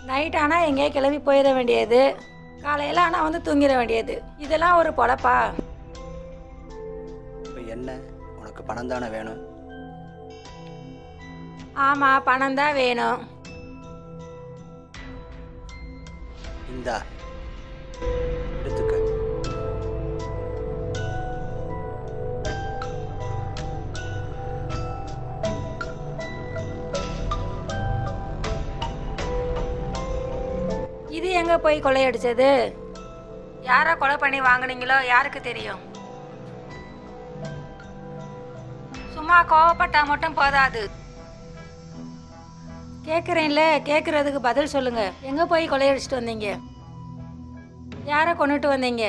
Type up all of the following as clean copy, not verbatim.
Night ஆனால் எங்கேயோ கிளம்பி போயிட வேண்டியது, காலையில் ஆனால் வந்து தூங்கிட வேண்டியது. இதெல்லாம் ஒரு பொழப்பா? இப்போ என்ன, உனக்கு பணம் தானே வேணும்? ஆமாம், பணம் தான் வேணும். இந்தா எடுத்துக்க. இது எங்கே போய் கொள்ளையடிச்சது? யாரை கொலை பண்ணி வாங்குனீங்களோ யாருக்கு தெரியும்? சும்மா கோவப்பட்டா மட்டும் போதாது. கேட்குறேன்ல, கேட்குறதுக்கு பதில் சொல்லுங்க. எங்கே போய் கொள்ளையடிச்சிட்டு வந்தீங்க? யாரை கொண்டுட்டு வந்தீங்க?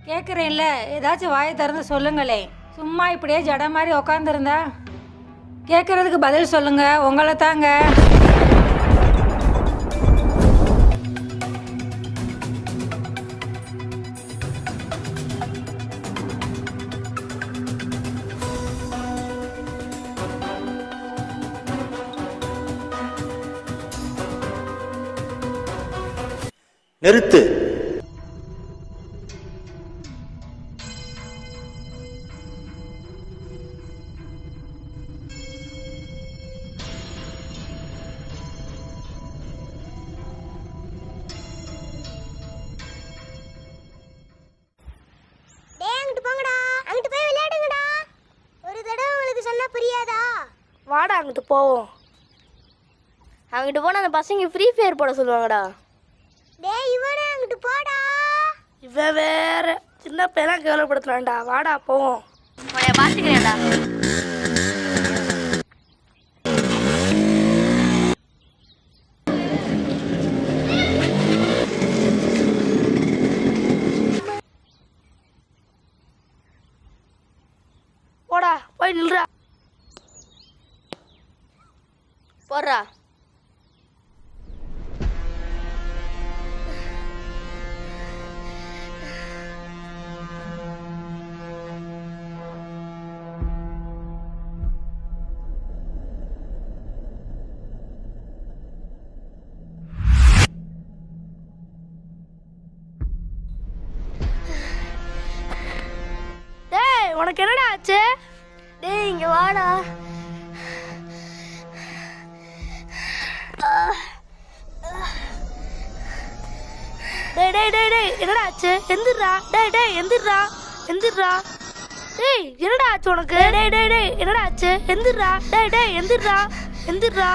கேட்குறேன்ல, ஏதாச்சும் வாயை திறந்து சொல்லுங்களே. சும்மா இப்படியே ஜட மாதிரி உக்காந்துருந்தா? கேட்குறதுக்கு பதில் சொல்லுங்க. உங்களை தாங்க. நிறுத்து. வாடா அங்கிட்டு போவோம். அங்கிட்டு போனால் அந்த பசங்க ஃப்ரீ ஃபயர் போட சொல்லுவாங்கடா. டேய் இவனே அங்கிட்டு போடா. இவன் வேற சின்ன பையனா கேவலப்படுத்துறான்டா. வாடா போவோம். உன்னை பார்த்துக்கிறேன்டா. போடா போய் நில்றா. போடுறா. டேய் உனக்கு என்னடா ஆச்சு? டேய் இங்க வாடா. டேய் டேய் டேய் டேய் என்னடா ஆச்சு? எந்திரா. டேய் டேய் எந்திரா. எந்திரா. டேய் என்னடா ஆச்சு உனக்கு? டேய் டேய் டேய் என்னடா ஆச்சு? எந்திரா. டேய் டேய் எந்திரா. எந்திரா.